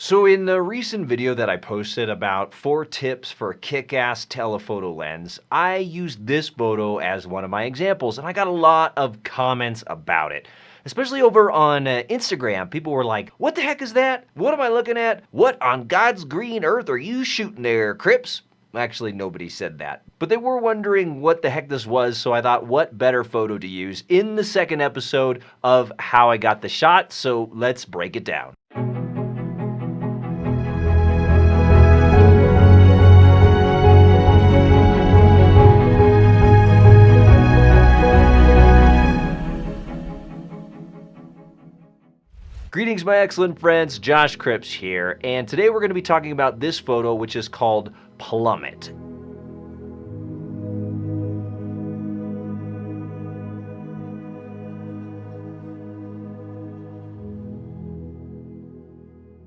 So in the recent video that I posted about 4 tips for a kick-ass telephoto lens, I used this photo as one of my examples, and I got a lot of comments about it. Especially over on Instagram, people were like, "What the heck is that? What am I looking at? What on God's green earth are you shooting there, Crips?" Actually, nobody said that. But they were wondering what the heck this was, so I thought, what better photo to use in the second episode of how I got the shot, so let's break it down. Greetings, my excellent friends. Josh Cripps here, and today we're going to be talking about this photo, which is called Plummet.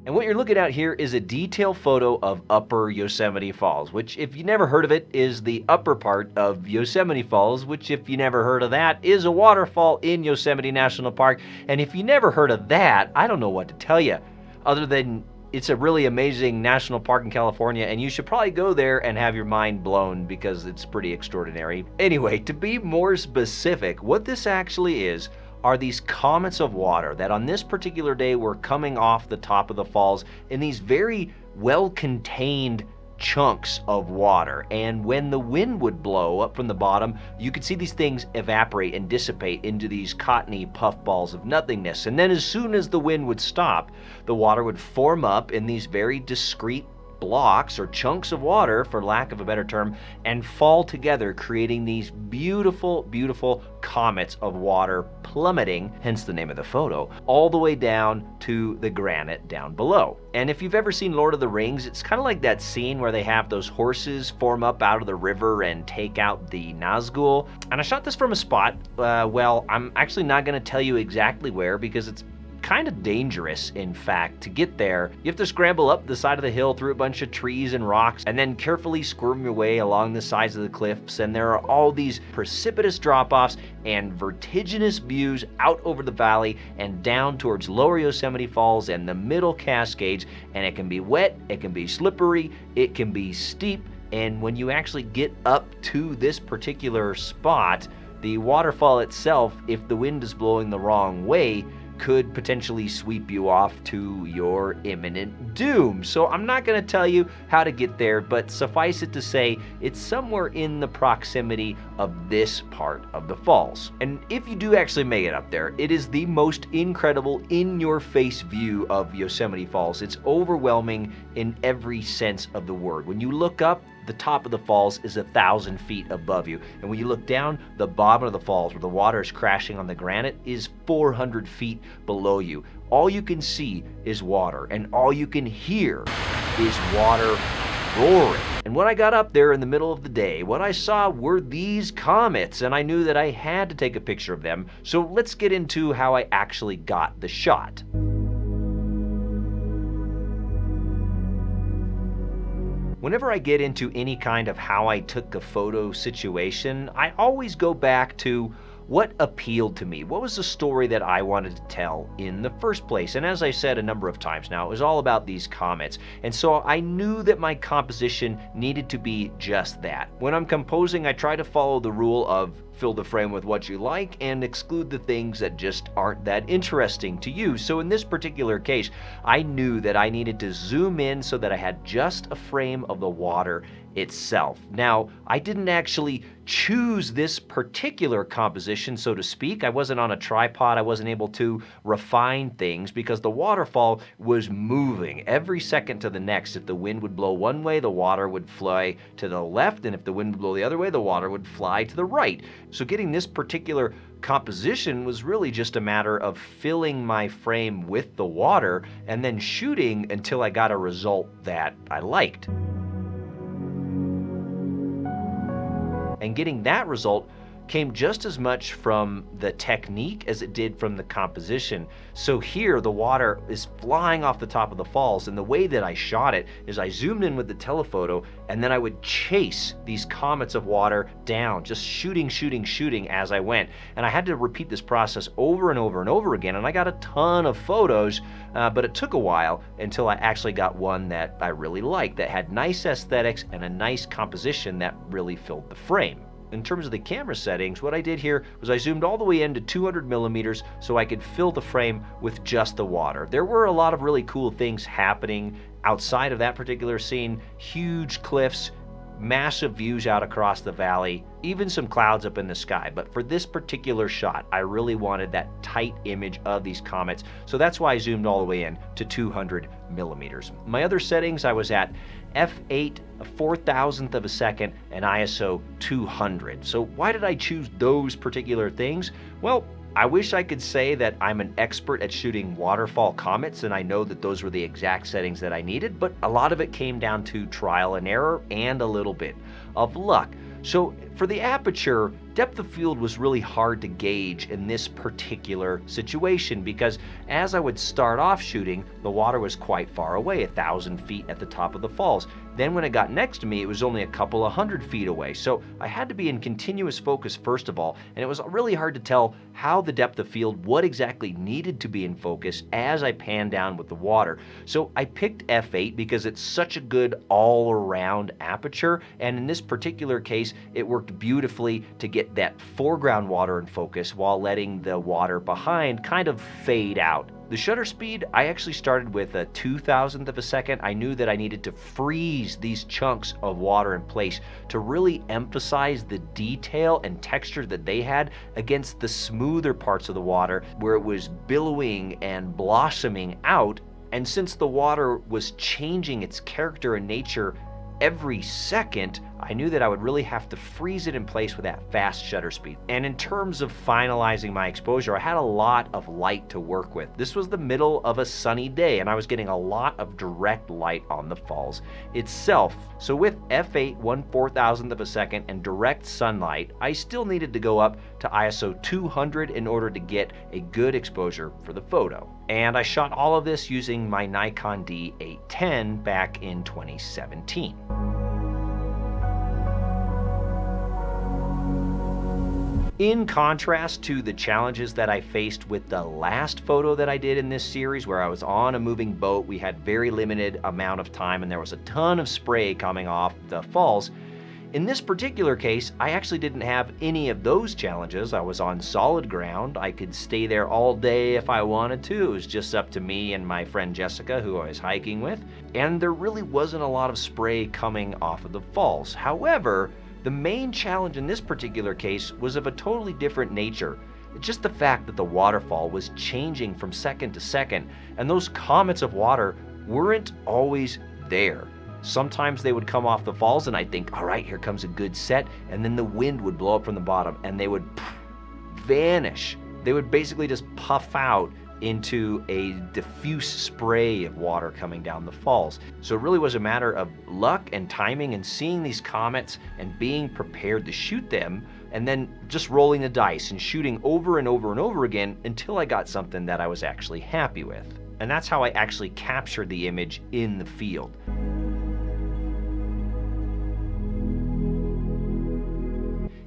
And what you're looking at here is a detailed photo of Upper Yosemite Falls, which, if you never heard of it, is the upper part of Yosemite Falls, which, if you never heard of that, is a waterfall in Yosemite National Park. And if you never heard of that, I don't know what to tell you, other than it's a really amazing national park in California, and you should probably go there and have your mind blown because it's pretty extraordinary. Anyway, to be more specific, what this actually is are these comets of water that on this particular day were coming off the top of the falls in these very well-contained chunks of water. And when the wind would blow up from the bottom, you could see these things evaporate and dissipate into these cottony puffballs of nothingness. And then as soon as the wind would stop, the water would form up in these very discrete blocks or chunks of water, for lack of a better term, and fall together, creating these beautiful, beautiful comets of water plummeting, hence the name of the photo, all the way down to the granite down below. And if you've ever seen Lord of the Rings, it's kind of like that scene where they have those horses form up out of the river and take out the Nazgul. And I shot this from a spot, well, I'm actually not going to tell you exactly where because it's kind of dangerous. In fact, to get there, you have to scramble up the side of the hill through a bunch of trees and rocks and then carefully squirm your way along the sides of the cliffs. And there are all these precipitous drop-offs and vertiginous views out over the valley and down towards Lower Yosemite Falls and the Middle Cascades. And it can be wet, it can be slippery, it can be steep. And when you actually get up to this particular spot, the waterfall itself, if the wind is blowing the wrong way, could potentially sweep you off to your imminent doom. So I'm not going to tell you how to get there, but suffice it to say, it's somewhere in the proximity of this part of the falls. And if you do actually make it up there, it is the most incredible in-your-face view of Yosemite Falls. It's overwhelming in every sense of the word. When you look up, the top of the falls is 1,000 feet above you. And when you look down, the bottom of the falls, where the water is crashing on the granite, is 400 feet below you. All you can see is water, and all you can hear is water roaring. And when I got up there in the middle of the day, what I saw were these comets, and I knew that I had to take a picture of them. So let's get into how I actually got the shot. Whenever I get into any kind of how I took a photo situation, I always go back to what appealed to me. What was the story that I wanted to tell in the first place? And as I said a number of times now, it was all about these comets. And so I knew that my composition needed to be just that. When I'm composing, I try to follow the rule of fill the frame with what you like and exclude the things that just aren't that interesting to you. So in this particular case, I knew that I needed to zoom in so that I had just a frame of the water itself. Now, I didn't actually choose this particular composition, so to speak. I wasn't on a tripod. I wasn't able to refine things because the waterfall was moving every second to the next. If the wind would blow one way, the water would fly to the left, and if the wind would blow the other way, the water would fly to the right. So getting this particular composition was really just a matter of filling my frame with the water and then shooting until I got a result that I liked. And getting that result came just as much from the technique as it did from the composition. So here the water is flying off the top of the falls, and the way that I shot it is I zoomed in with the telephoto, and then I would chase these comets of water down, just shooting as I went. And I had to repeat this process over and over and over again, and I got a ton of photos, but it took a while until I actually got one that I really liked, that had nice aesthetics and a nice composition that really filled the frame. In terms of the camera settings, what I did here was I zoomed all the way into 200 millimeters so I could fill the frame with just the water. There were a lot of really cool things happening outside of that particular scene. Huge cliffs, massive views out across the valley, even some clouds up in the sky. But for this particular shot, I really wanted that tight image of these comets. So that's why I zoomed all the way in to 200 millimeters. My other settings, I was at f8, a 4,000th of a second, and ISO 200. So why did I choose those particular things? Well, I wish I could say that I'm an expert at shooting waterfall comets, and I know that those were the exact settings that I needed, but a lot of it came down to trial and error and a little bit of luck. So for the aperture, depth of field was really hard to gauge in this particular situation, because as I would start off shooting, the water was quite far away, 1,000 feet at the top of the falls. Then when it got next to me, it was only a couple of 100 feet away. So I had to be in continuous focus first of all, and it was really hard to tell how the depth of field, what exactly needed to be in focus as I panned down with the water. So I picked f8 because it's such a good all-around aperture, and in this particular case, it worked beautifully to get that foreground water in focus while letting the water behind kind of fade out. The shutter speed, I actually started with a 2,000th of a second. I knew that I needed to freeze these chunks of water in place to really emphasize the detail and texture that they had against the smoother parts of the water where it was billowing and blossoming out. And since the water was changing its character and nature every second, I knew that I would really have to freeze it in place with that fast shutter speed. And in terms of finalizing my exposure, I had a lot of light to work with. This was the middle of a sunny day, and I was getting a lot of direct light on the falls itself. So with f8, 1/4000th of a second, and direct sunlight, I still needed to go up to ISO 200 in order to get a good exposure for the photo. And I shot all of this using my Nikon D810 back in 2017. In contrast to the challenges that I faced with the last photo that I did in this series, where I was on a moving boat, we had very limited amount of time, and there was a ton of spray coming off the falls. In this particular case, I actually didn't have any of those challenges. I was on solid ground. I could stay there all day if I wanted to. It was just up to me and my friend Jessica, who I was hiking with. And there really wasn't a lot of spray coming off of the falls. However, the main challenge in this particular case was of a totally different nature. It's just the fact that the waterfall was changing from second to second, and those comets of water weren't always there. Sometimes they would come off the falls and I'd think, all right, here comes a good set, and then the wind would blow up from the bottom and they would vanish. They would basically just puff out into a diffuse spray of water coming down the falls. So it really was a matter of luck and timing and seeing these comets and being prepared to shoot them, and then just rolling the dice and shooting over and over and over again until I got something that I was actually happy with. And that's how I actually captured the image in the field.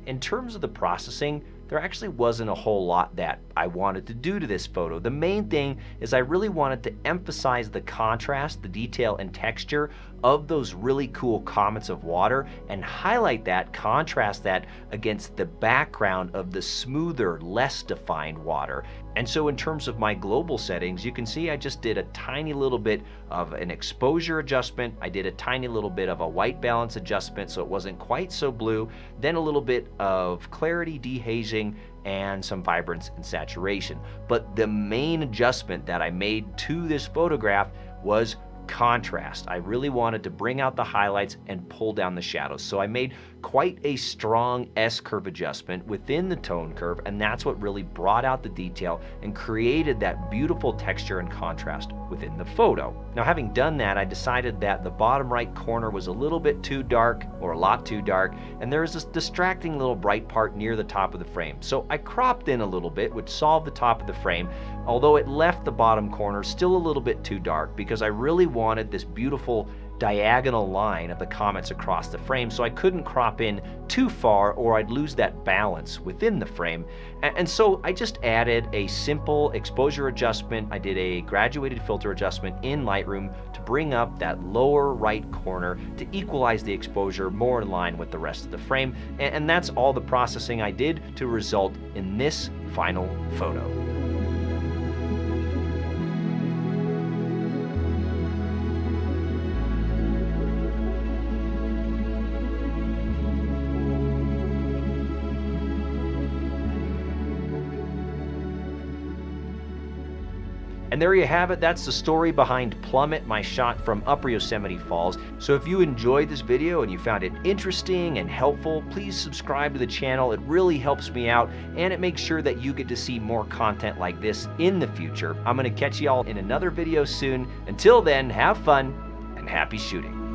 In terms of the processing, there actually wasn't a whole lot that I wanted to do to this photo. The main thing is I really wanted to emphasize the contrast, the detail and texture of those really cool comets of water, and highlight that, contrast that against the background of the smoother, less defined water. And so in terms of my global settings, you can see I just did a tiny little bit of an exposure adjustment. I did a tiny little bit of a white balance adjustment so it wasn't quite so blue, then a little bit of clarity dehazing, and some vibrance and saturation. But the main adjustment that I made to this photograph was contrast. I really wanted to bring out the highlights and pull down the shadows. So I made quite a strong S-curve adjustment within the tone curve, and that's what really brought out the detail and created that beautiful texture and contrast within the photo. Now, having done that, I decided that the bottom right corner was a little bit too dark, or a lot too dark, and there was this distracting little bright part near the top of the frame. So I cropped in a little bit, which solved the top of the frame, although it left the bottom corner still a little bit too dark because I really wanted this beautiful diagonal line of the comets across the frame, so I couldn't crop in too far or I'd lose that balance within the frame. And so I just added a simple exposure adjustment. I did a graduated filter adjustment in Lightroom to bring up that lower right corner to equalize the exposure more in line with the rest of the frame. And that's all the processing I did to result in this final photo. And there you have it. That's the story behind Plummet, my shot from Upper Yosemite Falls. So if you enjoyed this video and you found it interesting and helpful, please subscribe to the channel. It really helps me out, and it makes sure that you get to see more content like this in the future. I'm going to catch you all in another video soon. Until then, have fun and happy shooting.